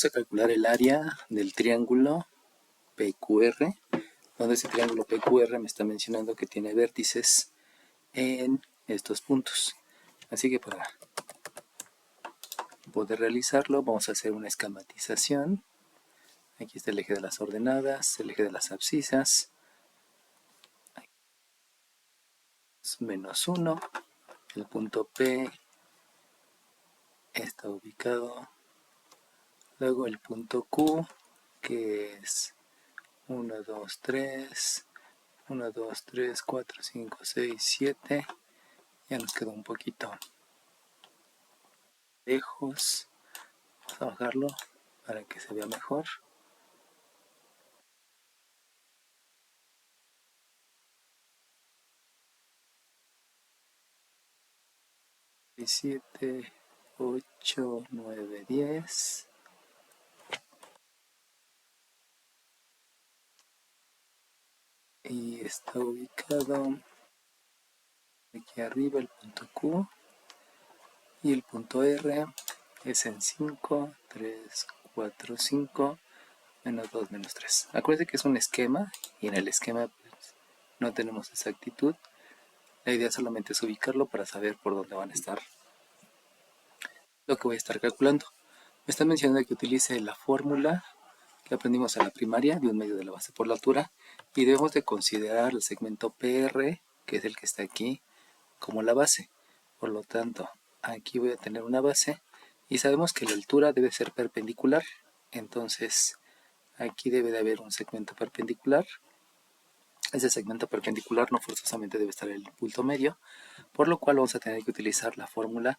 Vamos a calcular el área del triángulo PQR, donde ese triángulo PQR me está mencionando que tiene vértices en estos puntos. Así que para poder realizarlo vamos a hacer una esquematización. Aquí está el eje de las ordenadas, el eje de las abscisas, menos 1, el punto P está ubicado, luego el punto Q, que es 1, 2, 3, 1, 2, 3, 4, 5, 6, 7, ya nos quedó un poquito lejos, vamos a bajarlo para que se vea mejor. 7, 8, 9, 10. Y está ubicado aquí arriba el punto Q. Y el punto R es en 5, 3, 4, 5, menos 2, menos 3. Acuérdense que es un esquema y en el esquema pues, no tenemos exactitud. La idea solamente es ubicarlo para saber por dónde van a estar lo que voy a estar calculando. Me está mencionando que utilice la fórmula que aprendimos en la primaria de 1/2 de la base por la altura y debemos de considerar el segmento PR, que es el que está aquí, como la base. Por lo tanto, aquí voy a tener una base y sabemos que la altura debe ser perpendicular, entonces aquí debe de haber un segmento perpendicular. Ese segmento perpendicular no forzosamente debe estar en el punto medio, por lo cual vamos a tener que utilizar la fórmula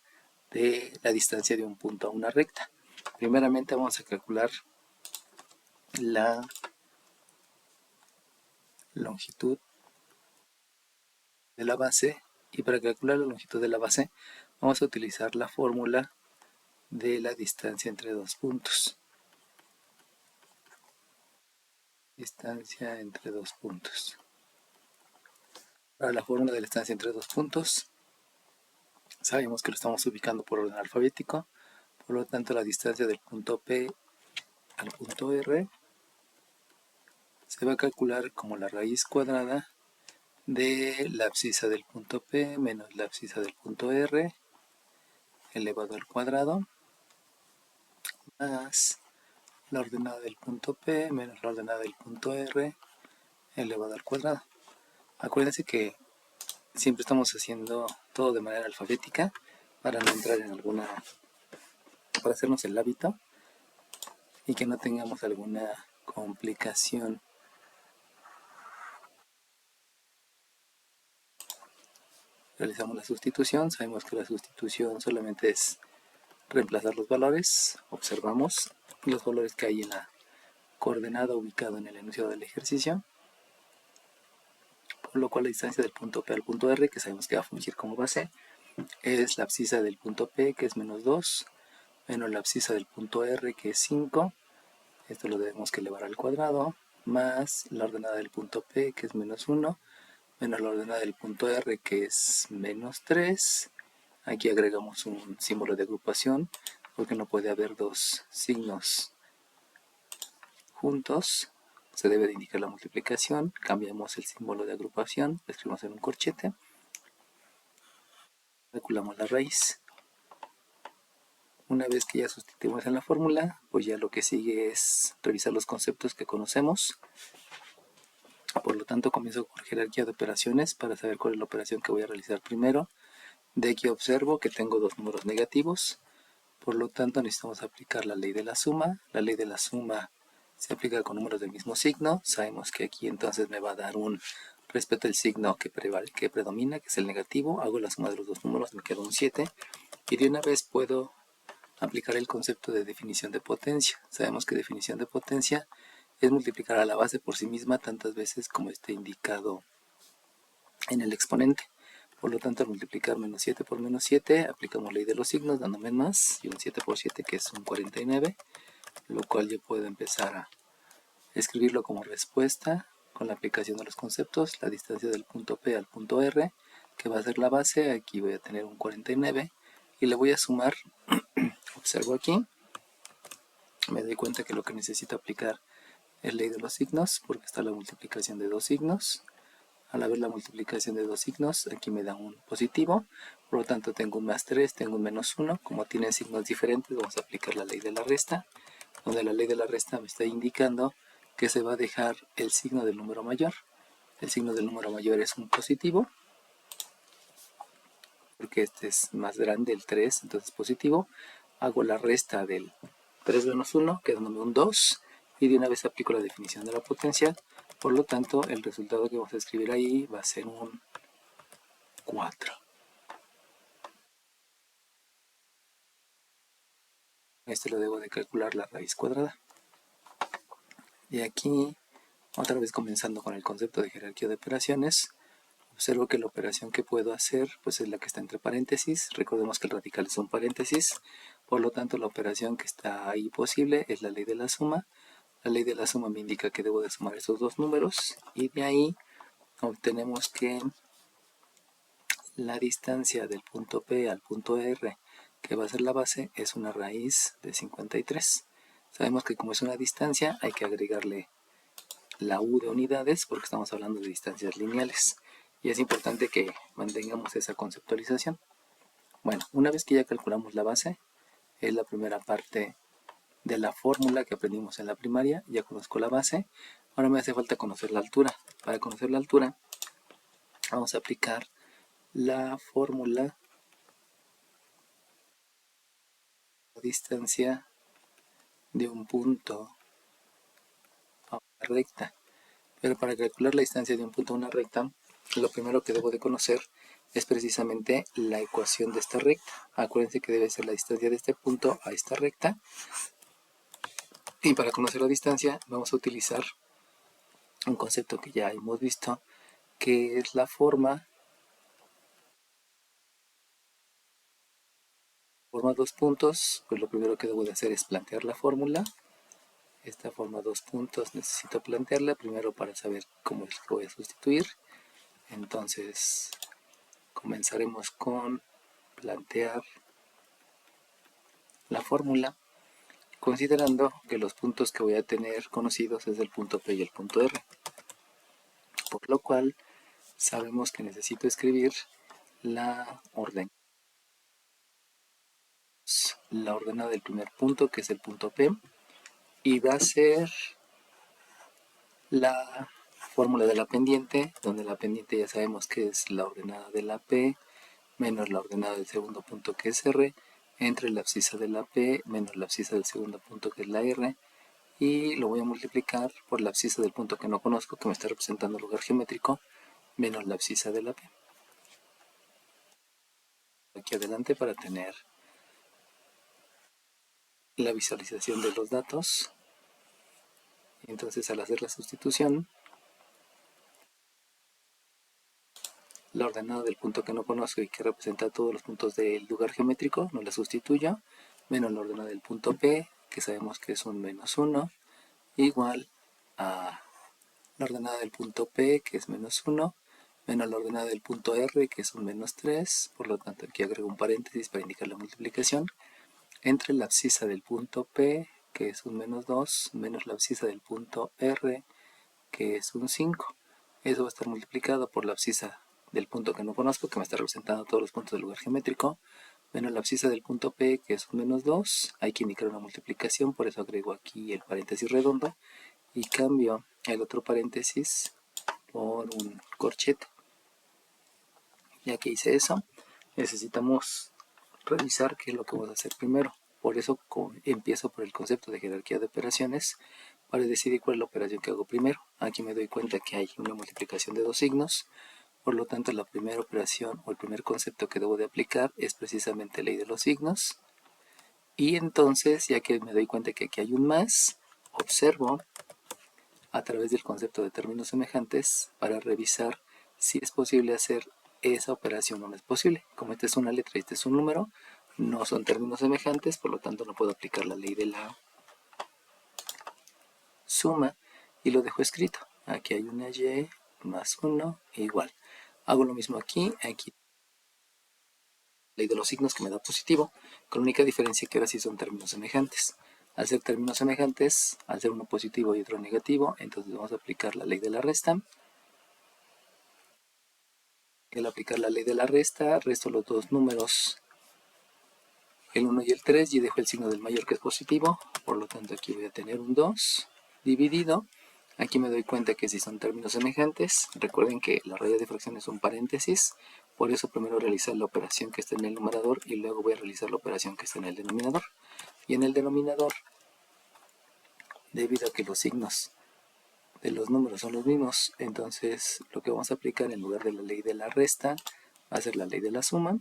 de la distancia de un punto a una recta. Primeramente vamos a calcular la longitud de la base, y para calcular la longitud de la base vamos a utilizar la fórmula de la distancia entre dos puntos. Distancia entre dos puntos. Para la fórmula de la distancia entre dos puntos, sabemos que lo estamos ubicando por orden alfabético, por lo tanto la distancia del punto P al punto R se va a calcular como la raíz cuadrada de la abscisa del punto P menos la abscisa del punto R elevado al cuadrado, más la ordenada del punto P menos la ordenada del punto R elevado al cuadrado. Acuérdense que siempre estamos haciendo todo de manera alfabética para no entrar en alguna, para hacernos el hábito y que no tengamos alguna complicación. Realizamos la sustitución, sabemos que la sustitución solamente es reemplazar los valores, observamos los valores que hay en la coordenada ubicada en el enunciado del ejercicio, por lo cual la distancia del punto P al punto R, que sabemos que va a fungir como base, es la abscisa del punto P, que es menos 2, menos la abscisa del punto R, que es 5, esto lo debemos que elevar al cuadrado, más la ordenada del punto P, que es menos 1, menos la ordenada del punto R, que es menos 3. Aquí agregamos un símbolo de agrupación, porque no puede haber dos signos juntos. Se debe de indicar la multiplicación, cambiamos el símbolo de agrupación, lo escribimos en un corchete, calculamos la raíz. Una vez que ya sustituimos en la fórmula, pues ya lo que sigue es revisar los conceptos que conocemos. Por lo tanto, comienzo con jerarquía de operaciones para saber cuál es la operación que voy a realizar primero. De aquí observo que tengo dos números negativos, por lo tanto necesitamos aplicar la ley de la suma. La ley de la suma se aplica con números del mismo signo. Sabemos que aquí entonces me va a dar un, respecto al signo que predomina, que es el negativo, hago la suma de los dos números, me queda un 7, y de una vez puedo aplicar el concepto de definición de potencia. Sabemos que definición de potencia es multiplicar a la base por sí misma tantas veces como esté indicado en el exponente. Por lo tanto, al multiplicar menos 7 por menos 7, aplicamos ley de los signos dándome más, y un 7 por 7 que es un 49, lo cual yo puedo empezar a escribirlo como respuesta con la aplicación de los conceptos, la distancia del punto P al punto R, que va a ser la base. Aquí voy a tener un 49 y le voy a sumar, observo aquí, me doy cuenta que lo que necesito aplicar es ley de los signos, porque está la multiplicación de dos signos. Al haber la multiplicación de dos signos, aquí me da un positivo, por lo tanto tengo un más 3, tengo un menos 1. Como tienen signos diferentes, vamos a aplicar la ley de la resta, donde la ley de la resta me está indicando que se va a dejar el signo del número mayor. El signo del número mayor es un positivo, porque este es más grande, el 3, entonces positivo. Hago la resta del 3 menos 1, quedándome un 2, y de una vez aplico la definición de la potencial. Por lo tanto, el resultado que vamos a escribir ahí va a ser un 4. Este lo debo de calcular la raíz cuadrada. Y aquí, otra vez comenzando con el concepto de jerarquía de operaciones, observo que la operación que puedo hacer pues es la que está entre paréntesis. Recordemos que el radical es un paréntesis, por lo tanto la operación que está ahí posible es la ley de la suma. La ley de la suma me indica que debo de sumar estos dos números, y de ahí obtenemos que la distancia del punto P al punto R, que va a ser la base, es una raíz de 53. Sabemos que como es una distancia hay que agregarle la U de unidades porque estamos hablando de distancias lineales, y es importante que mantengamos esa conceptualización. Bueno, una vez que ya calculamos la base, es la primera parte de la fórmula que aprendimos en la primaria. Ya conozco la base, ahora me hace falta conocer la altura. Para conocer la altura vamos a aplicar la fórmula de distancia de un punto a una recta. Pero para calcular la distancia de un punto a una recta, lo primero que debo de conocer es precisamente la ecuación de esta recta. Acuérdense que debe ser la distancia de este punto a esta recta. Y para conocer la distancia vamos a utilizar un concepto que ya hemos visto, que es la forma dos puntos. Pues lo primero que debo de hacer es plantear la fórmula. Esta forma dos puntos necesito plantearla primero para saber cómo es que voy a sustituir. Entonces comenzaremos con plantear la fórmula, considerando que los puntos que voy a tener conocidos es el punto P y el punto R, por lo cual sabemos que necesito escribir la ordenada del primer punto, que es el punto P, y va a ser la fórmula de la pendiente, donde la pendiente ya sabemos que es la ordenada de la P menos la ordenada del segundo punto, que es R, entre la abscisa de la P menos la abscisa del segundo punto, que es la R, y lo voy a multiplicar por la abscisa del punto que no conozco, que me está representando el lugar geométrico, menos la abscisa de la P. Aquí adelante para tener la visualización de los datos. Entonces, al hacer la sustitución, la ordenada del punto que no conozco y que representa todos los puntos del lugar geométrico, no la sustituyo, menos la ordenada del punto P, que sabemos que es un menos 1, igual a la ordenada del punto P, que es menos 1, menos la ordenada del punto R, que es un menos 3, por lo tanto aquí agrego un paréntesis para indicar la multiplicación, entre la abscisa del punto P, que es un menos 2, menos la abscisa del punto R, que es un 5. Eso va a estar multiplicado por la abscisa del punto que no conozco, que me está representando todos los puntos del lugar geométrico, menos la abscisa del punto P, que es un menos 2. Hay que indicar una multiplicación, por eso agrego aquí el paréntesis redondo y cambio el otro paréntesis por un corchete. Ya que hice eso, necesitamos revisar qué es lo que vamos a hacer primero. Por eso empiezo por el concepto de jerarquía de operaciones para decidir cuál es la operación que hago primero. Aquí me doy cuenta que hay una multiplicación de dos signos, por lo tanto la primera operación o el primer concepto que debo de aplicar es precisamente ley de los signos. Y entonces, ya que me doy cuenta que aquí hay un más, observo a través del concepto de términos semejantes para revisar si es posible hacer esa operación o no es posible. Como esta es una letra y este es un número, no son términos semejantes, por lo tanto no puedo aplicar la ley de la suma y lo dejo escrito. Aquí hay una y más 1 igual. Hago lo mismo aquí ley de los signos que me da positivo, con la única diferencia que ahora sí son términos semejantes. Al ser términos semejantes, al ser uno positivo y otro negativo, entonces vamos a aplicar la ley de la resta. Al aplicar la ley de la resta, resto los dos números, el 1 y el 3, y dejo el signo del mayor que es positivo. Por lo tanto, aquí voy a tener un 2 dividido. Aquí me doy cuenta que si son términos semejantes, recuerden que la raya de fracción es un paréntesis, por eso primero realizar la operación que está en el numerador y luego voy a realizar la operación que está en el denominador. Y en el denominador, debido a que los signos de los números son los mismos, entonces lo que vamos a aplicar en lugar de la ley de la resta va a ser la ley de la suma.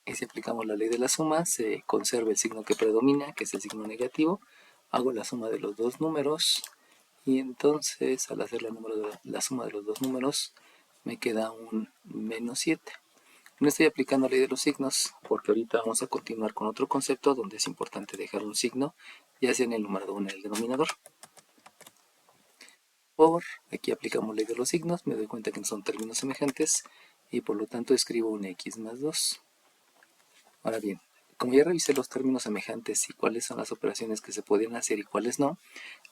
Y si aplicamos la ley de la suma, se conserva el signo que predomina, que es el signo negativo. Hago la suma de los dos números y entonces al hacer la suma de los dos números me queda un menos 7. No estoy aplicando la ley de los signos porque ahorita vamos a continuar con otro concepto donde es importante dejar un signo, ya sea en el numerador o en el denominador. Aquí aplicamos la ley de los signos, me doy cuenta que no son términos semejantes y por lo tanto escribo un x más 2. Ahora bien, como ya revisé los términos semejantes y cuáles son las operaciones que se pueden hacer y cuáles no,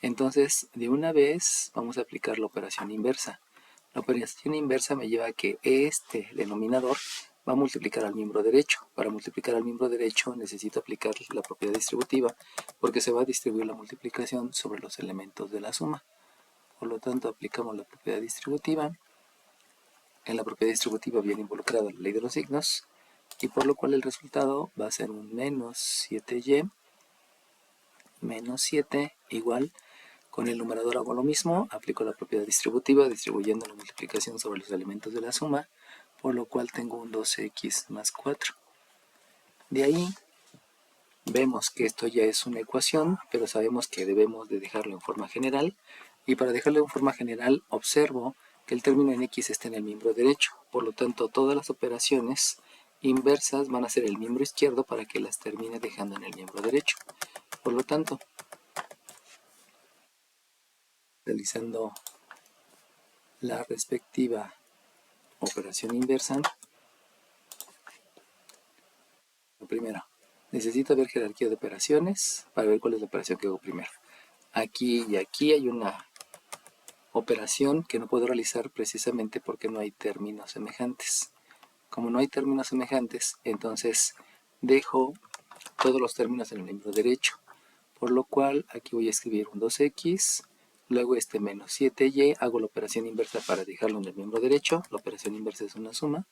entonces de una vez vamos a aplicar la operación inversa. La operación inversa me lleva a que este denominador va a multiplicar al miembro derecho. Para multiplicar al miembro derecho necesito aplicar la propiedad distributiva porque se va a distribuir la multiplicación sobre los elementos de la suma. Por lo tanto, aplicamos la propiedad distributiva. En la propiedad distributiva viene involucrada la ley de los signos y por lo cual el resultado va a ser un menos 7y menos 7 igual. Con el numerador hago lo mismo, aplico la propiedad distributiva distribuyendo la multiplicación sobre los elementos de la suma, por lo cual tengo un 2x más 4. De ahí vemos que esto ya es una ecuación, pero sabemos que debemos de dejarlo en forma general, y para dejarlo en forma general observo que el término en x está en el miembro derecho, por lo tanto todas las operaciones inversas van a ser el miembro izquierdo para que las termine dejando en el miembro derecho. Por lo tanto, realizando la respectiva operación inversa, lo primero, necesito ver jerarquía de operaciones para ver cuál es la operación que hago primero. Aquí y aquí hay una operación que no puedo realizar precisamente porque no hay términos semejantes. Como no hay términos semejantes, entonces dejo todos los términos en el miembro derecho, por lo cual aquí voy a escribir un 2x, luego este menos 7y, hago la operación inversa para dejarlo en el miembro derecho, la operación inversa es una suma,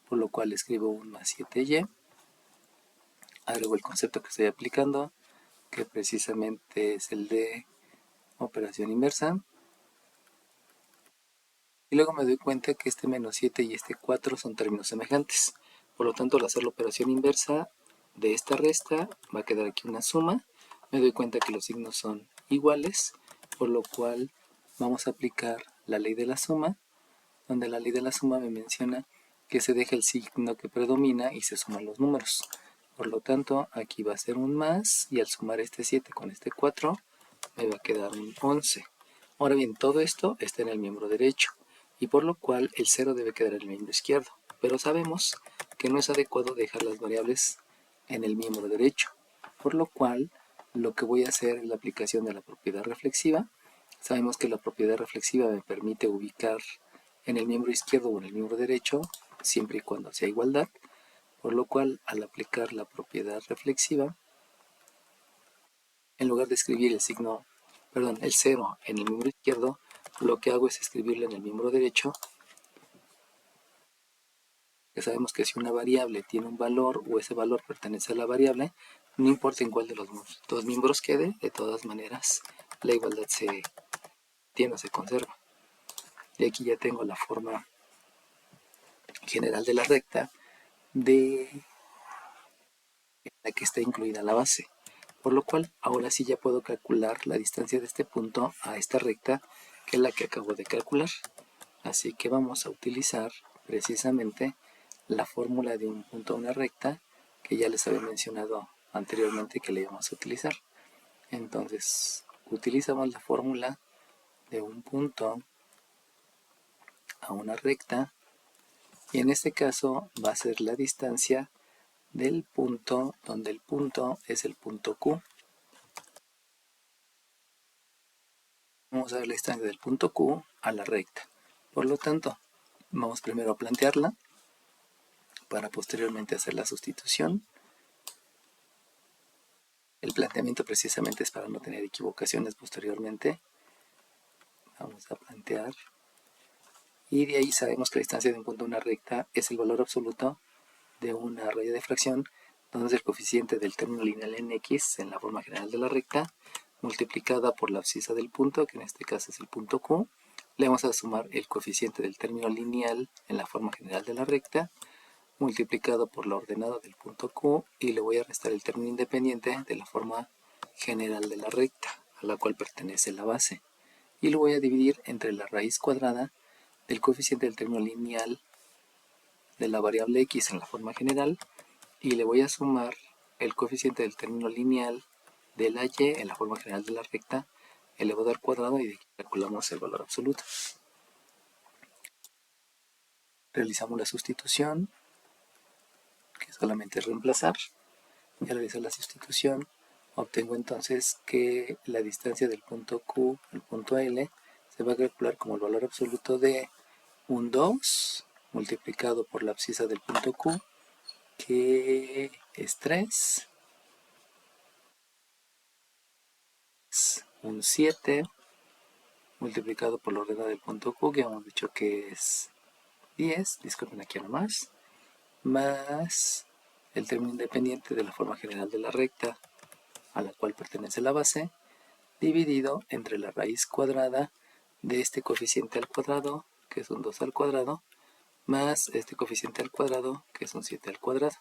por lo cual escribo un más 7y, agrego el concepto que estoy aplicando, que precisamente es el de operación inversa, y luego me doy cuenta que este menos 7 y este 4 son términos semejantes. Por lo tanto, al hacer la operación inversa de esta resta, va a quedar aquí una suma. Me doy cuenta que los signos son iguales, por lo cual vamos a aplicar la ley de la suma, donde la ley de la suma me menciona que se deja el signo que predomina y se suman los números. Por lo tanto, aquí va a ser un más, y al sumar este 7 con este 4, me va a quedar un 11. Ahora bien, todo esto está en el miembro derecho, y por lo cual el 0 debe quedar en el miembro izquierdo. Pero sabemos que no es adecuado dejar las variables en el miembro derecho, por lo cual lo que voy a hacer es la aplicación de la propiedad reflexiva. Sabemos que la propiedad reflexiva me permite ubicar en el miembro izquierdo o en el miembro derecho, siempre y cuando sea igualdad, por lo cual al aplicar la propiedad reflexiva, en lugar de escribir el 0 en el miembro izquierdo, lo que hago es escribirlo en el miembro derecho, que sabemos que si una variable tiene un valor o ese valor pertenece a la variable, no importa en cuál de los dos miembros quede, de todas maneras la igualdad se tiene o se conserva. Y aquí ya tengo la forma general de la recta de la que está incluida la base. Por lo cual, ahora sí ya puedo calcular la distancia de este punto a esta recta, que es la que acabo de calcular. Así que vamos a utilizar precisamente la fórmula de un punto a una recta, que ya les había mencionado anteriormente que le íbamos a utilizar. Entonces, utilizamos la fórmula de un punto a una recta, y en este caso va a ser la distancia del punto, donde el punto es el punto Q. Vamos a ver la distancia del punto Q a la recta. Por lo tanto, vamos primero a plantearla para posteriormente hacer la sustitución. El planteamiento precisamente es para no tener equivocaciones posteriormente. Vamos a plantear. Y de ahí sabemos que la distancia de un punto a una recta es el valor absoluto de una raya de fracción, donde es el coeficiente del término lineal en X en la forma general de la recta, multiplicada por la abscisa del punto, que en este caso es el punto Q. Le vamos a sumar el coeficiente del término lineal en la forma general de la recta, multiplicado por la ordenada del punto Q, y le voy a restar el término independiente de la forma general de la recta, a la cual pertenece la base. Y lo voy a dividir entre la raíz cuadrada del coeficiente del término lineal de la variable X en la forma general, y le voy a sumar el coeficiente del término lineal de la Y en la forma general de la recta elevado al cuadrado, y de aquí calculamos el valor absoluto. Realizamos la sustitución, que solamente es reemplazar, y al realizar la sustitución obtengo entonces que la distancia del punto Q al punto L se va a calcular como el valor absoluto de un 2 multiplicado por la abscisa del punto Q, que es 3, un 7 multiplicado por la ordenada del punto Q, que hemos dicho que es 10, disculpen aquí nomás, más el término independiente de la forma general de la recta a la cual pertenece la base, dividido entre la raíz cuadrada de este coeficiente al cuadrado, que es un 2 al cuadrado, más este coeficiente al cuadrado, que es un 7 al cuadrado.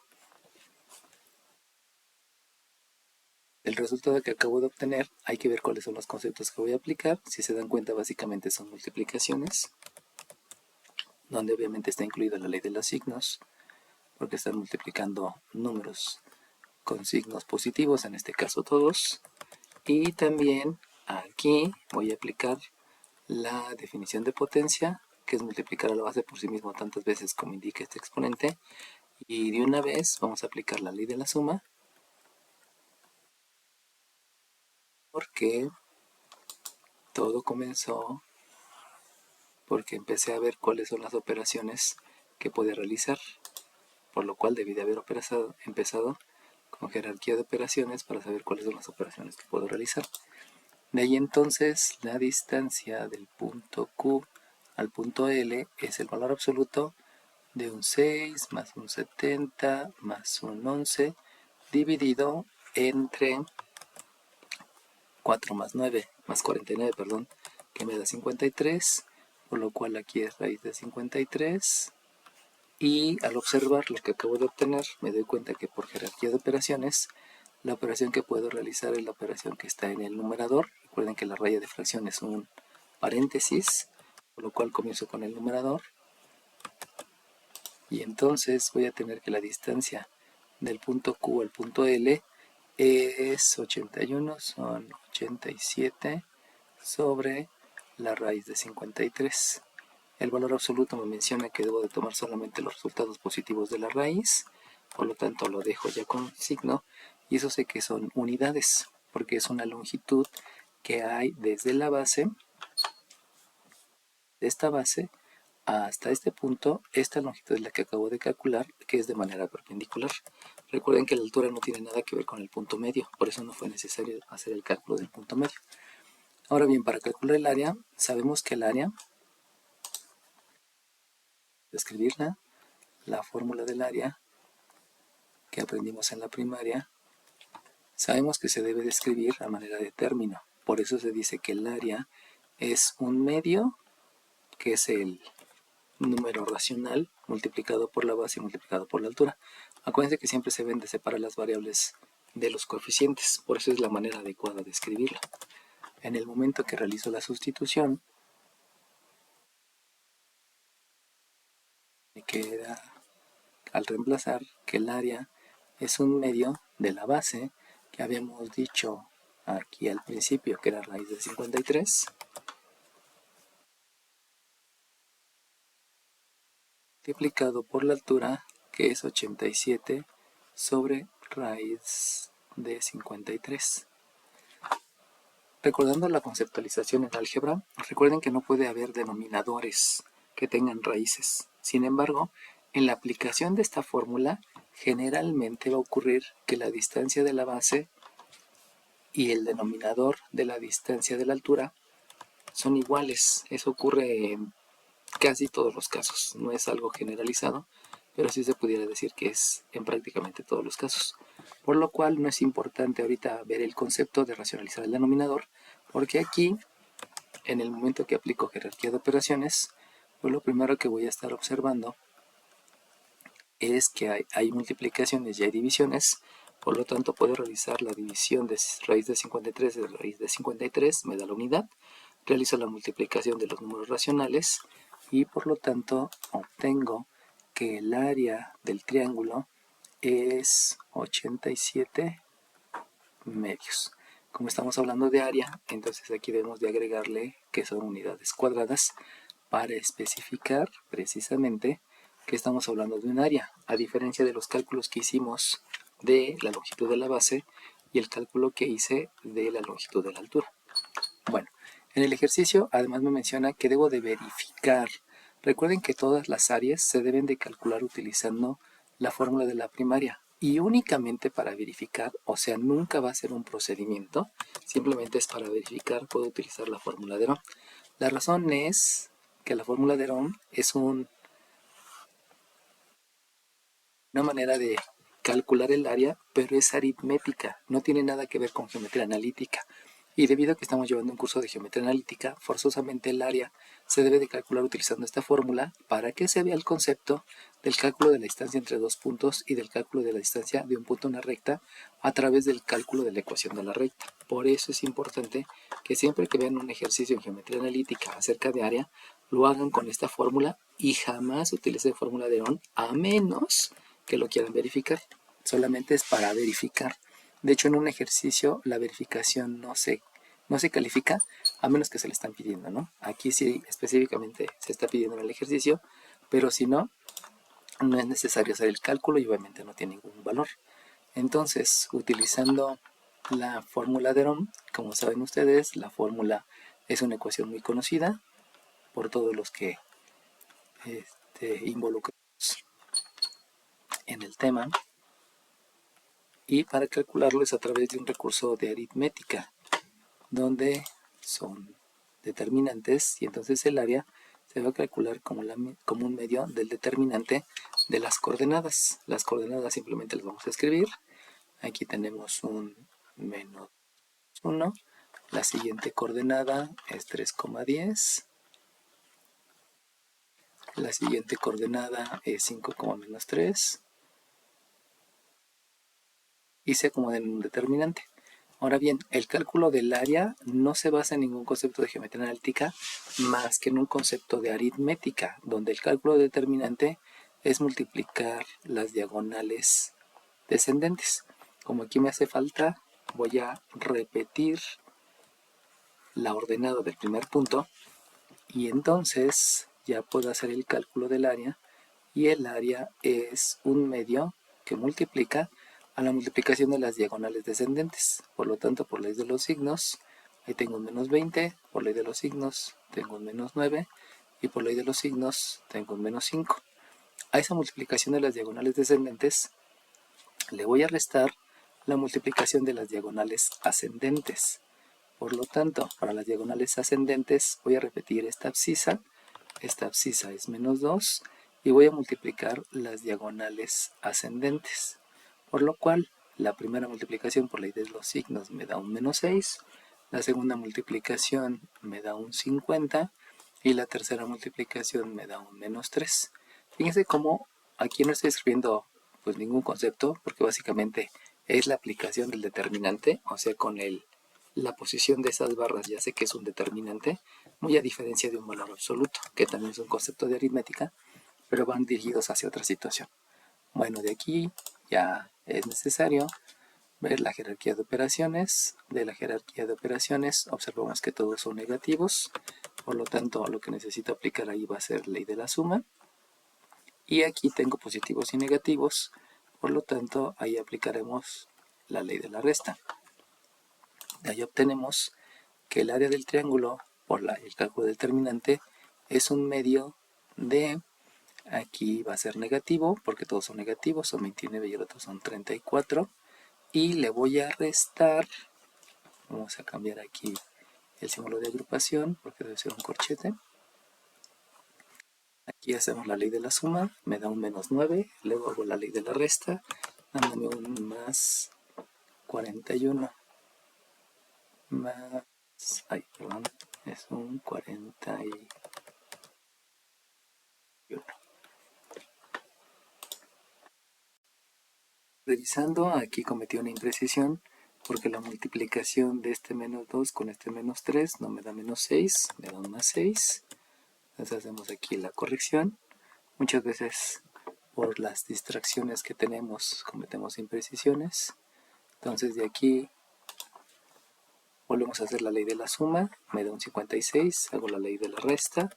El resultado que acabo de obtener, hay que ver cuáles son los conceptos que voy a aplicar. Si se dan cuenta, básicamente son multiplicaciones, donde obviamente está incluida la ley de los signos, porque están multiplicando números con signos positivos, en este caso todos. Y también aquí voy a aplicar la definición de potencia, que es multiplicar a la base por sí mismo tantas veces como indica este exponente. Y de una vez vamos a aplicar la ley de la suma, porque todo comenzó porque empecé a ver cuáles son las operaciones que puede realizar, por lo cual debí de haber empezado con jerarquía de operaciones para saber cuáles son las operaciones que puedo realizar. De ahí entonces la distancia del punto Q al punto L es el valor absoluto de un 6 más un 70 más un 11 dividido entre 4 más 9 más 49, perdón, que me da 53, por lo cual aquí es raíz de 53. Y al observar lo que acabo de obtener, me doy cuenta que por jerarquía de operaciones, la operación que puedo realizar es la operación que está en el numerador. Recuerden que la raya de fracción es un paréntesis, por lo cual comienzo con el numerador. Y entonces voy a tener que la distancia del punto Q al punto L es 81, son 87 sobre la raíz de 53. El valor absoluto me menciona que debo de tomar solamente los resultados positivos de la raíz, por lo tanto lo dejo ya con signo, y eso sé que son unidades, porque es una longitud que hay desde la base, de esta base, hasta este punto. Esta longitud es la que acabo de calcular, que es de manera perpendicular. Recuerden que la altura no tiene nada que ver con el punto medio, por eso no fue necesario hacer el cálculo del punto medio. Ahora bien, para calcular el área, sabemos que el área, escribirla, la fórmula del área que aprendimos en la primaria, sabemos que se debe de escribir a manera de término. Por eso se dice que el área es un medio, que es el número racional multiplicado por la base y multiplicado por la altura. Acuérdense que siempre se deben de separar las variables de los coeficientes, por eso es la manera adecuada de escribirla. En el momento que realizo la sustitución, me queda al reemplazar que el área es un medio de la base que habíamos dicho aquí al principio, que era raíz de 53, multiplicado por la altura, que es 87 sobre raíz de 53. Recordando la conceptualización en álgebra, recuerden que no puede haber denominadores que tengan raíces. Sin embargo, en la aplicación de esta fórmula, generalmente va a ocurrir que la distancia de la base y el denominador de la distancia de la altura son iguales. Eso ocurre en casi todos los casos. No es algo generalizado, pero sí se pudiera decir que es en prácticamente todos los casos. Por lo cual no es importante ahorita ver el concepto de racionalizar el denominador, porque aquí, en el momento que aplico jerarquía de operaciones, pues lo primero que voy a estar observando es que hay multiplicaciones y hay divisiones. Por lo tanto, puedo realizar la división de raíz de 53 de raíz de 53, me da la unidad. Realizo la multiplicación de los números racionales y por lo tanto obtengo que el área del triángulo es 87 medios. Como estamos hablando de área, entonces aquí debemos de agregarle que son unidades cuadradas para especificar precisamente que estamos hablando de un área, a diferencia de los cálculos que hicimos de la longitud de la base y el cálculo que hice de la longitud de la altura. Bueno, en el ejercicio además me menciona que debo de verificar. Recuerden que todas las áreas se deben de calcular utilizando la fórmula de la primaria y únicamente para verificar, o sea, nunca va a ser un procedimiento, simplemente es para verificar, puedo utilizar la fórmula de Ohm. La razón es que la fórmula de Ohm es una manera de calcular el área, pero es aritmética, no tiene nada que ver con geometría analítica. Y debido a que estamos llevando un curso de geometría analítica, forzosamente el área se debe de calcular utilizando esta fórmula para que se vea el concepto del cálculo de la distancia entre dos puntos y del cálculo de la distancia de un punto a una recta a través del cálculo de la ecuación de la recta. Por eso es importante que siempre que vean un ejercicio en geometría analítica acerca de área, lo hagan con esta fórmula y jamás utilicen fórmula de Ohm a menos que lo quieran verificar. Solamente es para verificar. De hecho, en un ejercicio la verificación no se califica a menos que se le están pidiendo, ¿no? Aquí sí específicamente se está pidiendo en el ejercicio, pero si no, no es necesario hacer el cálculo y obviamente no tiene ningún valor. Entonces, utilizando la fórmula de Ohm, como saben ustedes, la fórmula es una ecuación muy conocida por todos los que involucramos en el tema. Y para calcularlo es a través de un recurso de aritmética, donde son determinantes y entonces el área se va a calcular como un medio del determinante de las coordenadas. Las coordenadas simplemente las vamos a escribir. Aquí tenemos un menos 1. La siguiente coordenada es 3,10. La siguiente coordenada es 5, menos 3. Y se acomoda en un determinante. Ahora bien, el cálculo del área no se basa en ningún concepto de geometría analítica más que en un concepto de aritmética, donde el cálculo determinante es multiplicar las diagonales descendentes. Como aquí me hace falta, voy a repetir la ordenada del primer punto y entonces ya puedo hacer el cálculo del área y el área es un medio que multiplica a la multiplicación de las diagonales descendentes. Por lo tanto, por ley de los signos, ahí tengo un menos 20, por ley de los signos tengo un menos 9 y por ley de los signos tengo un menos 5. A esa multiplicación de las diagonales descendentes le voy a restar la multiplicación de las diagonales ascendentes. Por lo tanto, para las diagonales ascendentes voy a repetir esta abscisa es menos 2 y voy a multiplicar las diagonales ascendentes. Por lo cual, la primera multiplicación por ley de los signos me da un menos 6, la segunda multiplicación me da un 50 y la tercera multiplicación me da un menos 3. Fíjense cómo aquí no estoy escribiendo pues ningún concepto, porque básicamente es la aplicación del determinante, o sea, con la posición de esas barras ya sé que es un determinante, muy a diferencia de un valor absoluto, que también es un concepto de aritmética, pero van dirigidos hacia otra situación. Bueno, de aquí ya es necesario ver la jerarquía de operaciones. De la jerarquía de operaciones observamos que todos son negativos, por lo tanto lo que necesito aplicar ahí va a ser ley de la suma. Y aquí tengo positivos y negativos, Por lo tanto, ahí aplicaremos la ley de la resta. De ahí obtenemos que el área del triángulo por el cálculo determinante es un medio de, aquí va a ser negativo porque todos son negativos, son 29 y el otro son 34, y le voy a restar, vamos a cambiar aquí el símbolo de agrupación porque debe ser un corchete. Aquí hacemos la ley de la suma, me da un menos 9, luego hago la ley de la resta, dándome un más 41, más, perdón, es un 41. Revisando, aquí cometí una imprecisión porque la multiplicación de este menos 2 con este menos 3 no me da menos 6, me da un más 6. Entonces hacemos aquí la corrección. Muchas veces por las distracciones que tenemos cometemos imprecisiones. Entonces de aquí volvemos a hacer la ley de la suma, me da un 56, hago la ley de la resta,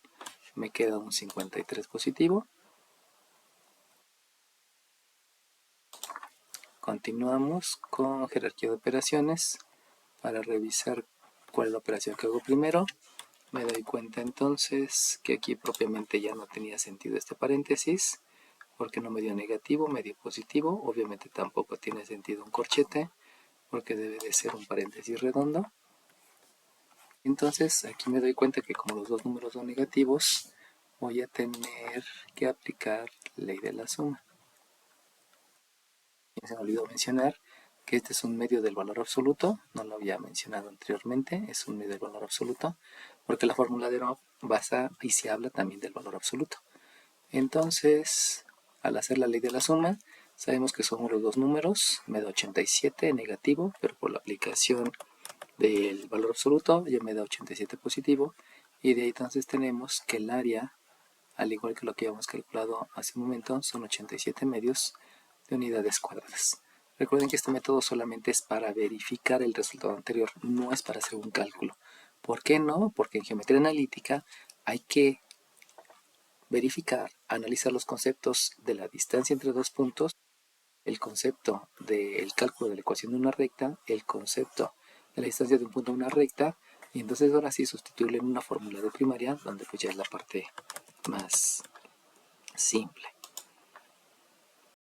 me queda un 53 positivo. Continuamos con jerarquía de operaciones para revisar cuál es la operación que hago primero. Me doy cuenta entonces que aquí propiamente ya no tenía sentido este paréntesis porque no me dio negativo, me dio positivo. Obviamente tampoco tiene sentido un corchete porque debe de ser un paréntesis redondo. Entonces aquí me doy cuenta que como los dos números son negativos, voy a tener que aplicar ley de la suma. Y se me olvidó mencionar que este es un medio del valor absoluto, no lo había mencionado anteriormente, es un medio del valor absoluto, porque la fórmula de Ohm basa y se habla también del valor absoluto. Entonces, al hacer la ley de la suma, sabemos que somos los dos números, me da 87 negativo, pero por la aplicación del valor absoluto ya me da 87 positivo, y de ahí entonces tenemos que el área, al igual que lo que habíamos calculado hace un momento, son 87 medios de unidades cuadradas. Recuerden que este método solamente es para verificar el resultado anterior, no es para hacer un cálculo. ¿Por qué no? Porque en geometría analítica hay que verificar, analizar los conceptos de la distancia entre dos puntos, el concepto del cálculo de la ecuación de una recta, el concepto de la distancia de un punto a una recta, y entonces ahora sí sustituirlo en una fórmula de primaria, donde pues ya es la parte más simple.